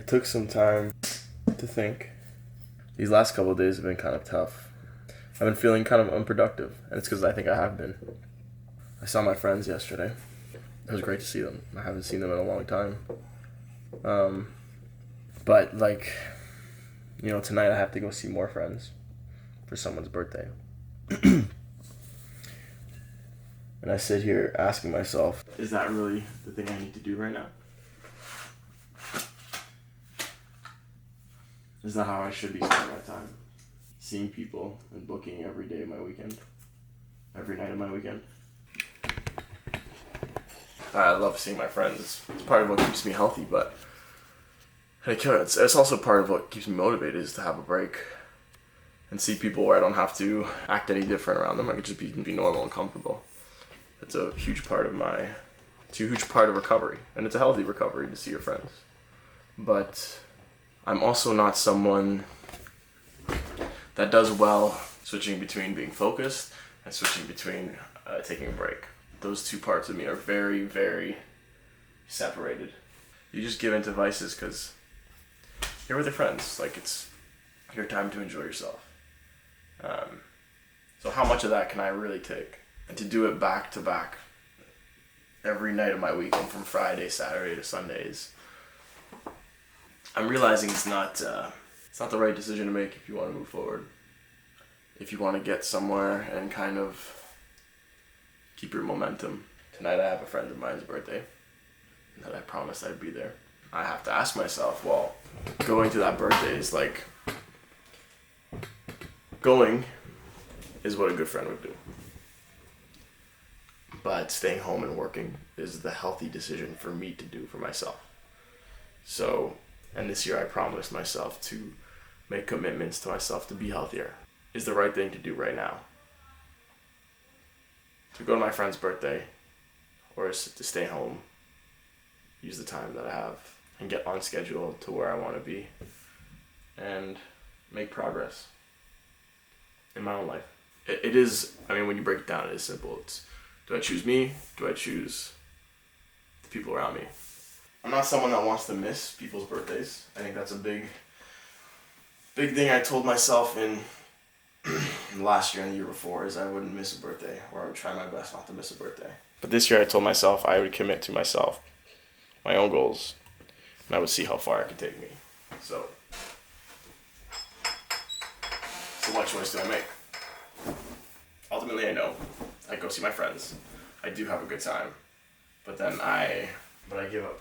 took some time to think. These last couple of days have been kind of tough. I've been feeling kind of unproductive, and it's because I think I have been. I saw my friends yesterday. It was great to see them. I haven't seen them in a long time. But, tonight I have to go see more friends for someone's birthday. And I sit here asking myself, is that really the thing I need to do right now? Is that how I should be spending my time? Seeing people and booking every day of my weekend? Every night of my weekend? I love seeing my friends. It's part of what keeps me healthy, but it's also part of what keeps me motivated is to have a break and see people where I don't have to act any different around them. I could just be normal and comfortable. It's a huge part of recovery, and it's a healthy recovery to see your friends. But I'm also not someone that does well switching between being focused and switching between taking a break. Those two parts of me are very, very separated. You just give into vices because you're with your friends. It's your time to enjoy yourself. So how much of that can I really take? And to do it back to back every night of my weekend from Friday, Saturday to Sundays, I'm realizing it's not the right decision to make if you want to move forward. If you want to get somewhere and kind of keep your momentum. Tonight I have a friend of mine's birthday that I promised I'd be there. I have to ask myself, well, going to that birthday is going is what a good friend would do. But staying home and working is the healthy decision for me to do for myself. So, and this year I promised myself to make commitments to myself to be healthier. Is the right thing to do right now. To go to my friend's birthday, or is to stay home, use the time that I have, and get on schedule to where I want to be, and make progress in my own life. It is, when you break it down, it is simple. It's, do I choose me? Do I choose the people around me? I'm not someone that wants to miss people's birthdays. I think that's a big thing I told myself in last year and the year before is I wouldn't miss a birthday, or I would try my best not to miss a birthday. But this year I told myself I would commit to myself, my own goals, and I would see how far it could take me. So what choice do I make? Ultimately, I know I go see my friends. I do have a good time, but then I give up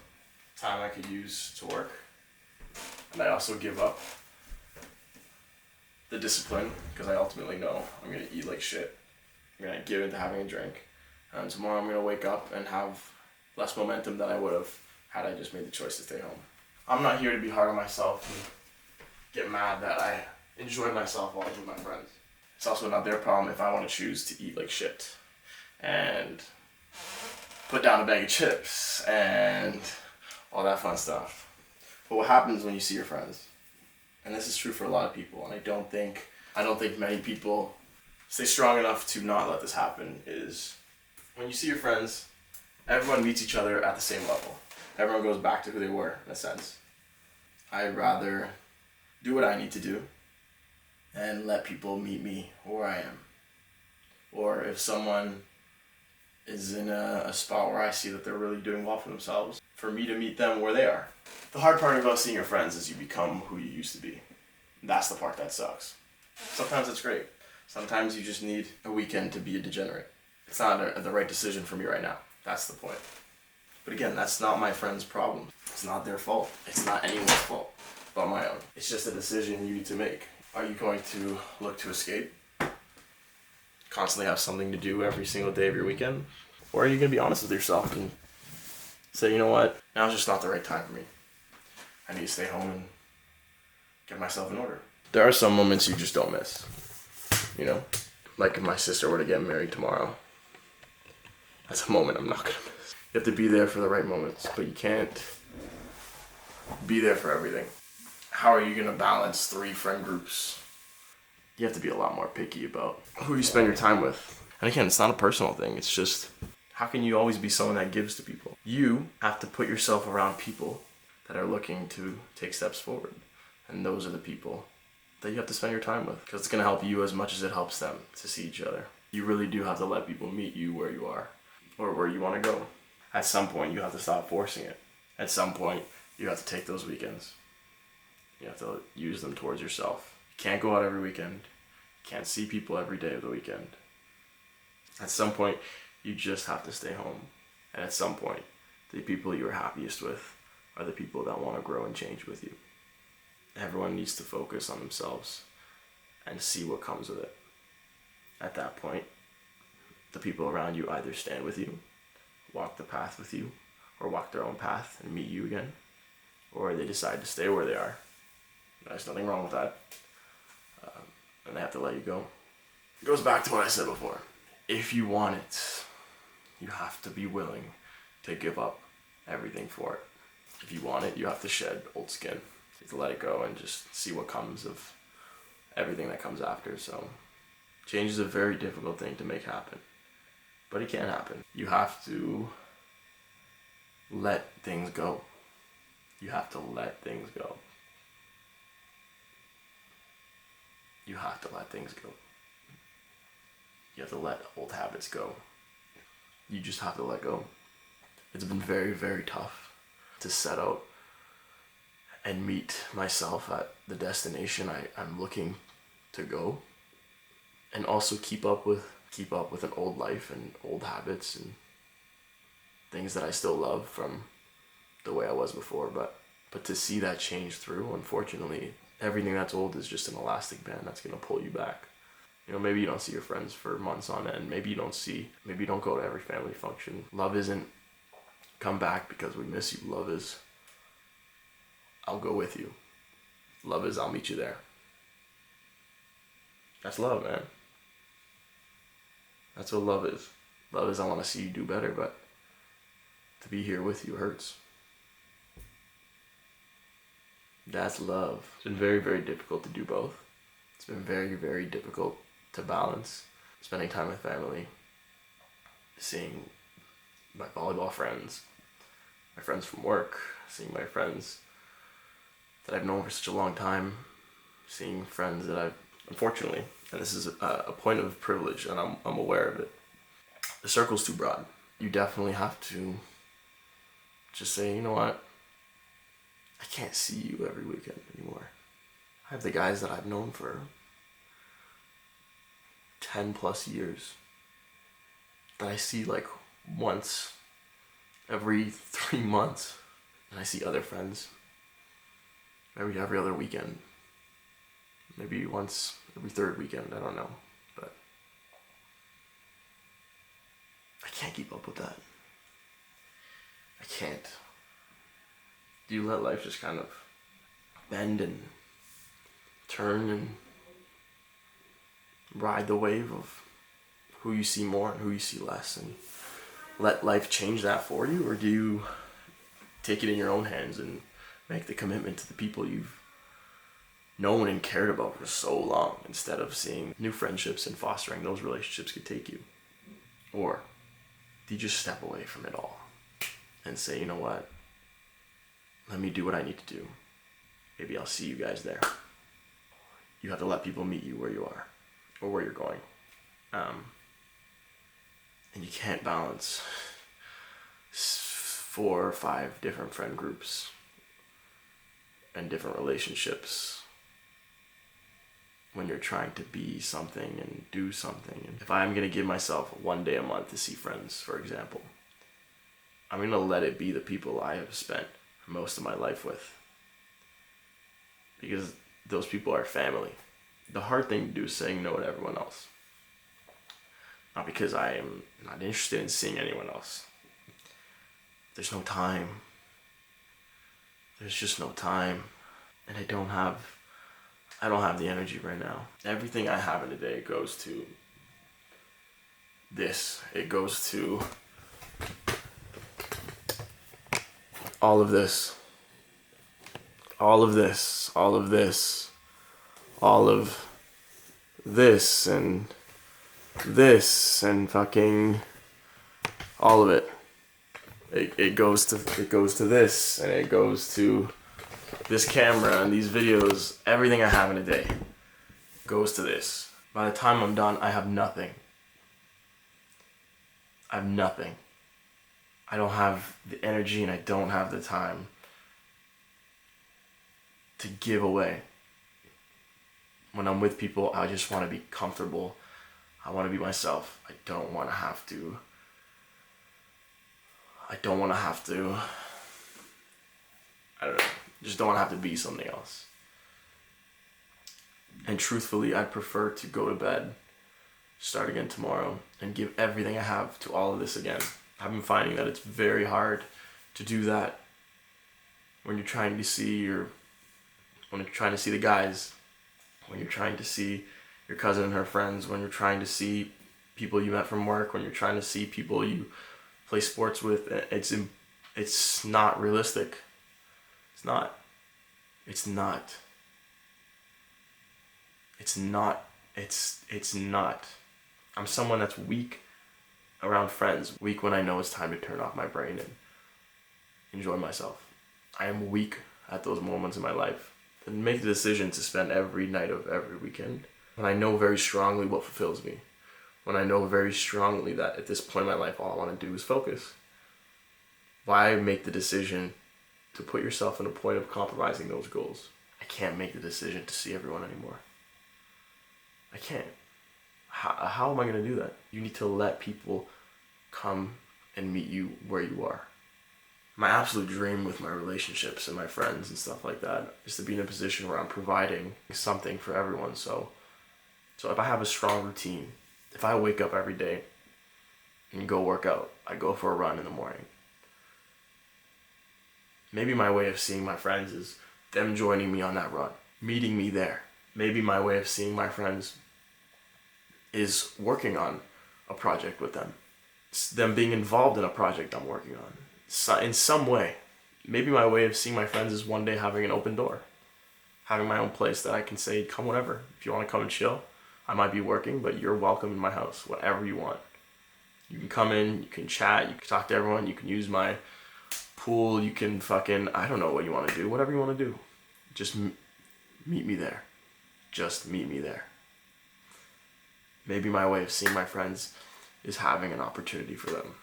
time I could use to work, and I also give up the discipline because I ultimately know I'm gonna eat like shit. I'm gonna give into having a drink, and tomorrow I'm gonna wake up and have less momentum than I would have had I just made the choice to stay home. I'm not here to be hard on myself and get mad that I enjoyed myself while I was with my friends. It's also not their problem if I want to choose to eat like shit and put down a bag of chips and all that fun stuff. But what happens when you see your friends, and this is true for a lot of people, and I don't think many people stay strong enough to not let this happen, is when you see your friends, everyone meets each other at the same level. Everyone goes back to who they were, in a sense. I'd rather do what I need to do and let people meet me where I am. Or if someone is in a spot where I see that they're really doing well for themselves, for me to meet them where they are. The hard part about seeing your friends is you become who you used to be. That's the part that sucks. Sometimes it's great. Sometimes you just need a weekend to be a degenerate. It's not the right decision for me right now. That's the point. But again, that's not my friend's problem. It's not their fault. It's not anyone's fault but my own. It's just a decision you need to make. Are you going to look to escape? Constantly have something to do every single day of your weekend? Or are you going to be honest with yourself and say, you know what, now's just not the right time for me. I need to stay home and get myself in order. There are some moments you just don't miss. Like if my sister were to get married tomorrow, that's a moment I'm not going to miss. You have to be there for the right moments, but you can't be there for everything. How are you going to balance 3 friend groups? You have to be a lot more picky about who you spend your time with. And again, it's not a personal thing. It's just, how can you always be someone that gives to people? You have to put yourself around people that are looking to take steps forward. And those are the people that you have to spend your time with, because it's going to help you as much as it helps them to see each other. You really do have to let people meet you where you are or where you want to go. At some point, you have to stop forcing it. At some point, you have to take those weekends. You have to use them towards yourself. You can't go out every weekend. You can't see people every day of the weekend. At some point, you just have to stay home. And at some point, the people you're happiest with are the people that want to grow and change with you. Everyone needs to focus on themselves and see what comes with it. At that point, the people around you either stand with you, walk the path with you, or walk their own path and meet you again, or they decide to stay where they are. There's nothing wrong with that. And they have to let you go. It goes back to what I said before. If you want it, you have to be willing to give up everything for it. If you want it, you have to shed old skin. You have to let it go and just see what comes of everything that comes after. So change is a very difficult thing to make happen, but it can happen. You have to let things go. You have to let things go. You have to let things go. You have to let old habits go. You just have to let go. It's been very, very tough to set out and meet myself at the destination I'm looking to go, and also keep up with an old life and old habits and things that I still love from the way I was before. But to see that change through, unfortunately, everything that's old is just an elastic band that's gonna pull you back. You know, maybe you don't see your friends for months on end. Maybe you don't go to every family function. Love isn't come back because we miss you. Love is, I'll go with you. Love is, I'll meet you there. That's love, man. That's what love is. Love is, I want to see you do better, but to be here with you hurts. That's love. It's been very, very difficult to do both. It's been very, very difficult to balance spending time with family, seeing my volleyball friends, my friends from work, seeing my friends that I've known for such a long time, seeing friends that I've, unfortunately, and this is a point of privilege and I'm aware of it, the circle's too broad. You definitely have to just say, you know what, I can't see you every weekend anymore. I have the guys that I've known for 10 plus years that I see like once every 3 months, and I see other friends maybe every other weekend, maybe once every third weekend, I don't know, but I can't keep up with that. I can't. Do you let life just kind of bend and turn and ride the wave of who you see more and who you see less, and let life change that for you? Or do you take it in your own hands and make the commitment to the people you've known and cared about for so long, instead of seeing new friendships and fostering those relationships could take you? Or do you just step away from it all and say, you know what, let me do what I need to do. Maybe I'll see you guys there. You have to let people meet you where you are or where you're going. And you can't balance 4 or 5 different friend groups and different relationships when you're trying to be something and do something. And if I'm going to give myself 1 day a month to see friends, for example, I'm going to let it be the people I have spent most of my life with, because those people are family. The hard thing to do is saying no to everyone else. Not because I am not interested in seeing anyone else. There's no time. There's just no time. And I don't have the energy right now. Everything I have in a day goes to this. It goes to all of this. All of this. All of this. All of this and this and fucking all of it. it goes to this, and it goes to this camera and these videos. Everything I have in a day goes to this. By the time I'm done, I have nothing. I have nothing. I don't have the energy and I don't have the time to give away. When I'm with people, I just want to be comfortable. I want to be myself. I don't want to have to. I don't know. Just don't want to have to be something else. And truthfully, I'd prefer to go to bed, start again tomorrow, and give everything I have to all of this again. I've been finding that it's very hard to do that when you're trying to see the guys, when you're trying to see your cousin and her friends, when you're trying to see people you met from work, when you're trying to see people you play sports with. It's not realistic. It's not. It's not. I'm someone that's weak around friends, weak when I know it's time to turn off my brain and enjoy myself. I am weak at those moments in my life. And make the decision to spend every night of every weekend when I know very strongly what fulfills me. When I know very strongly that at this point in my life, all I want to do is focus. Why make the decision to put yourself in a point of compromising those goals? I can't make the decision to see everyone anymore. I can't. How am I going to do that? You need to let people come and meet you where you are. My absolute dream with my relationships and my friends and stuff like that is to be in a position where I'm providing something for everyone. So if I have a strong routine, if I wake up every day and go work out, I go for a run in the morning. Maybe my way of seeing my friends is them joining me on that run, meeting me there. Maybe my way of seeing my friends is working on a project with them. It's them being involved in a project I'm working on. In some way. Maybe my way of seeing my friends is one day having an open door. Having my own place that I can say, come whenever. If you want to come and chill, I might be working, but you're welcome in my house, whatever you want. You can come in, you can chat, you can talk to everyone, you can use my pool, you can I don't know what you want to do, whatever you want to do. Just meet me there. Just meet me there. Maybe my way of seeing my friends is having an opportunity for them.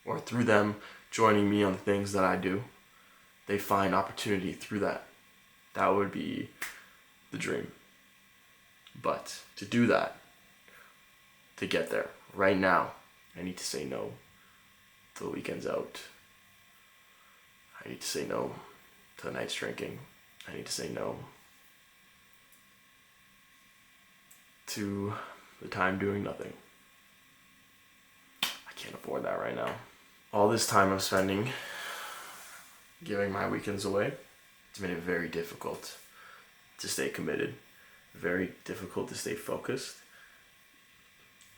Or through them joining me on the things that I do, they find opportunity through that. That would be the dream. But to do that, to get there, right now, I need to say no to the weekends out. I need to say no to the nights drinking. I need to say no to the time doing nothing. I can't afford that right now. All this time I'm spending giving my weekends away, it's made it very difficult to stay committed, very difficult to stay focused,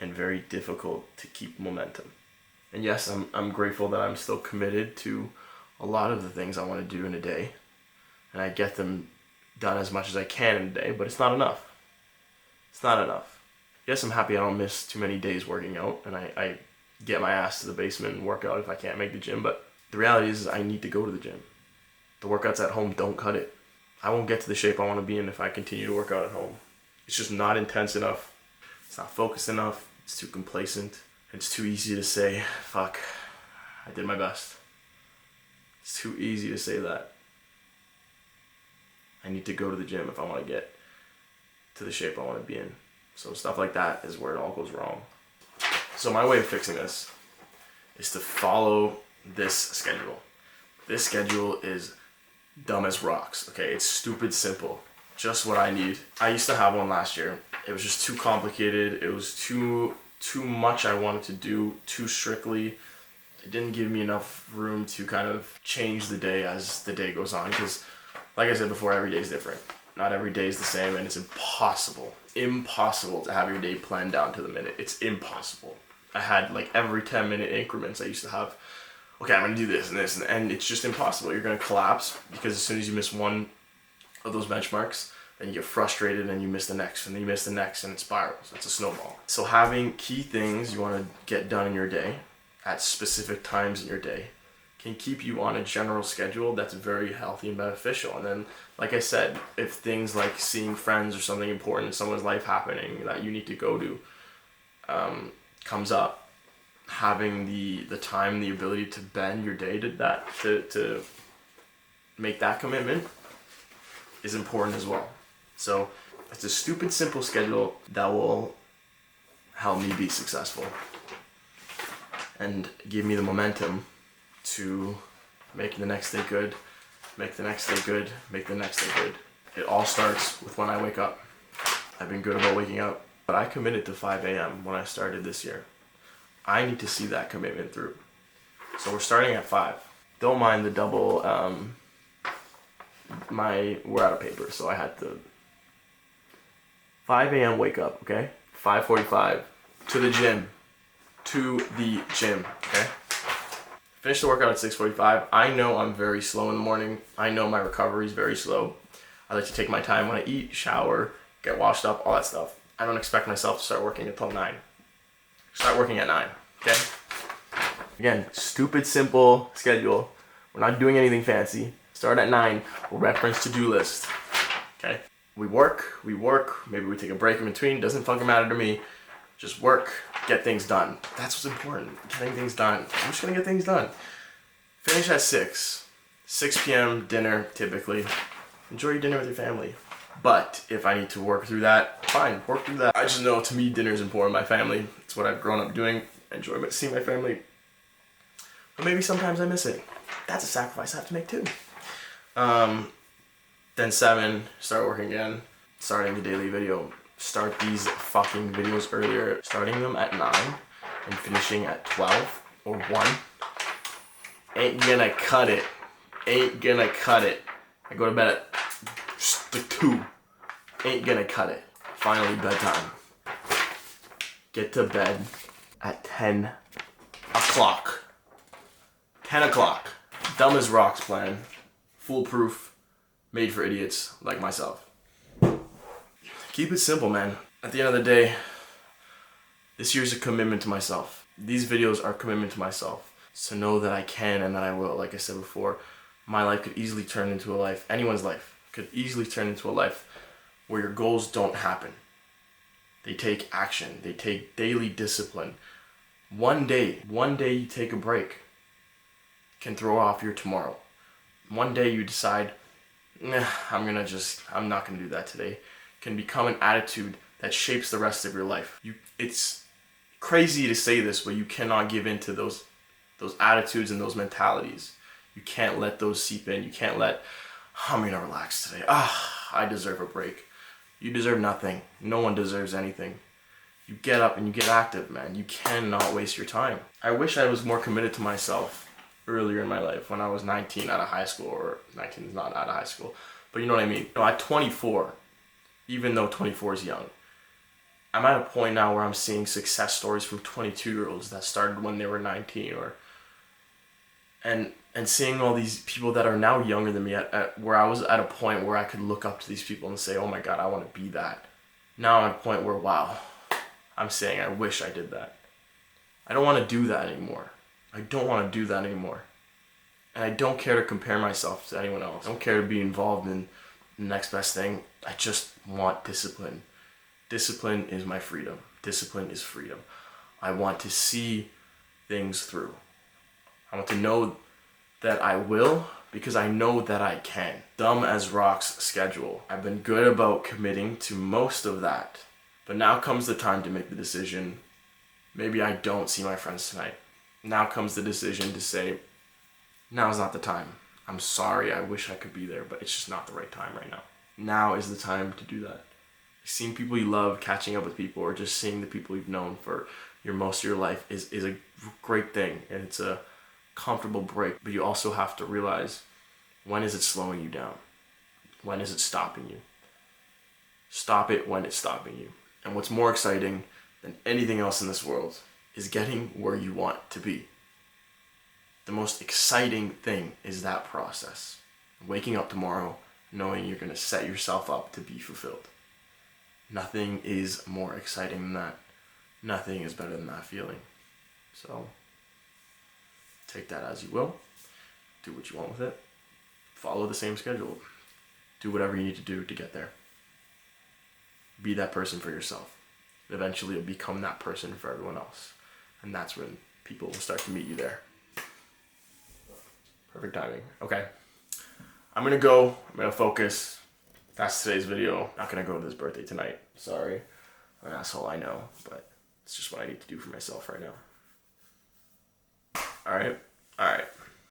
and very difficult to keep momentum. And yes, I'm grateful that I'm still committed to a lot of the things I want to do in a day, and I get them done as much as I can in a day, but it's not enough. It's not enough. Yes, I'm happy I don't miss too many days working out, and I get my ass to the basement and work out if I can't make the gym, but the reality is I need to go to the gym. The workouts at home don't cut it. I won't get to the shape I want to be in if I continue to work out at home. It's just not intense enough. It's not focused enough. It's too complacent. It's too easy to say, fuck, I did my best. It's too easy to say that. I need to go to the gym if I want to get to the shape I want to be in. So stuff like that is where it all goes wrong. So my way of fixing this is to follow this schedule. This schedule is dumb as rocks, okay? It's stupid simple. Just what I need. I used to have one last year. It was just too complicated. It was too much I wanted to do, too strictly. It didn't give me enough room to kind of change the day as the day goes on, because like I said before, every day is different. Not every day is the same, and it's impossible to have your day planned down to the minute. It's impossible. I had like every 10-minute increments I used to have. Okay, I'm gonna do this and this, and it's just impossible. You're gonna collapse because as soon as you miss one of those benchmarks, then you get frustrated and you miss the next, and then you miss the next, and it spirals. It's a snowball. So having key things you wanna get done in your day at specific times in your day can keep you on a general schedule that's very healthy and beneficial. And then, like I said, if things like seeing friends or something important in someone's life happening that you need to go to comes up, having the time, the ability to bend your day to that, to make that commitment is important as well. So it's a stupid simple schedule that will help me be successful and give me the momentum to make the next day good, make the next day good, make the next day good. It all starts with when I wake up. I've been good about waking up, but I committed to 5 a.m. when I started this year. I need to see that commitment through. So we're starting at 5. Don't mind the double, we're out of paper, so I had to 5 a.m. wake up, okay? 5:45 to the gym, okay? Finish the workout at 6:45. I know I'm very slow in the morning. I know my recovery is very slow. I like to take my time when I eat, shower, get washed up, all that stuff. I don't expect myself to start working until 9. Start working at 9, okay? Again, stupid, simple schedule. We're not doing anything fancy. Start at 9, reference to-do list, okay? We work, maybe we take a break in between, doesn't fucking matter to me. Just work, get things done. That's what's important, getting things done. I'm just gonna get things done. Finish at 6 p.m. dinner, typically. Enjoy your dinner with your family. But if I need to work through that, fine, work through that. I just know to me dinner is important, my family. It's what I've grown up doing. I enjoy seeing my family. But maybe sometimes I miss it. That's a sacrifice I have to make too. Then 7, start working again. Starting the daily video. Start these fucking videos earlier. Starting them at 9 and finishing at 12 or 1. Ain't gonna cut it. Ain't gonna cut it. I go to bed at 2. Ain't gonna cut it. Finally, bedtime. Get to bed at 10 o'clock. 10 o'clock. Dumb as rocks plan. Foolproof. Made for idiots like myself. Keep it simple, man. At the end of the day, this year's a commitment to myself. These videos are a commitment to myself. So know that I can and that I will. Like I said before, my life could easily turn into a life, anyone's life could easily turn into a life where your goals don't happen. They take action. They take daily discipline. One day you take a break can throw off your tomorrow. One day you decide, I'm not gonna do that today, can become an attitude that shapes the rest of your life. It's crazy to say this, but you cannot give in to those attitudes and those mentalities. You can't let those seep in. You can't let, I'm gonna relax today. I deserve a break. You deserve nothing. No one deserves anything. You get up and you get active, man. You cannot waste your time. I wish I was more committed to myself earlier in my life when I was 19 out of high school, or 19 is not out of high school, but you know what I mean. At 24, even though 24 is young, I'm at a point now where I'm seeing success stories from 22-year-olds that started when they were 19, and seeing all these people that are now younger than me at where I was at a point where I could look up to these people and say, oh my God, I want to be that. Now I'm at a point where, wow, I'm saying I wish I did that. I don't want to do that anymore. I don't want to do that anymore. And I don't care to compare myself to anyone else. I don't care to be involved in the next best thing. I just want discipline. Discipline is my freedom. Discipline is freedom. I want to see things through. I want to know that I will, because I know that I can. Dumb as rocks schedule. I've been good about committing to most of that. But now comes the time to make the decision. Maybe I don't see my friends tonight. Now comes the decision to say, now's not the time. I'm sorry, I wish I could be there, but it's just not the right time right now. Now is the time to do that. Seeing people you love, catching up with people, or just seeing the people you've known for most of your life is a great thing, and it's a comfortable break. But you also have to realize, when is it slowing you down? When is it stopping you? Stop it when it's stopping you. And what's more exciting than anything else in this world is getting where you want to be. The most exciting thing is that process. Waking up tomorrow knowing you're going to set yourself up to be fulfilled. Nothing is more exciting than that. Nothing is better than that feeling. So take that as you will. do what you want with it. Follow the same schedule. Do whatever you need to do to get there. Be that person for yourself. Eventually you'll become that person for everyone else. And that's when people will start to meet you there. Perfect timing. Okay. I'm gonna go. I'm gonna focus. That's today's video. Not gonna go to this birthday tonight. Sorry. I'm an asshole, I know. But it's just what I need to do for myself right now. Alright? Alright.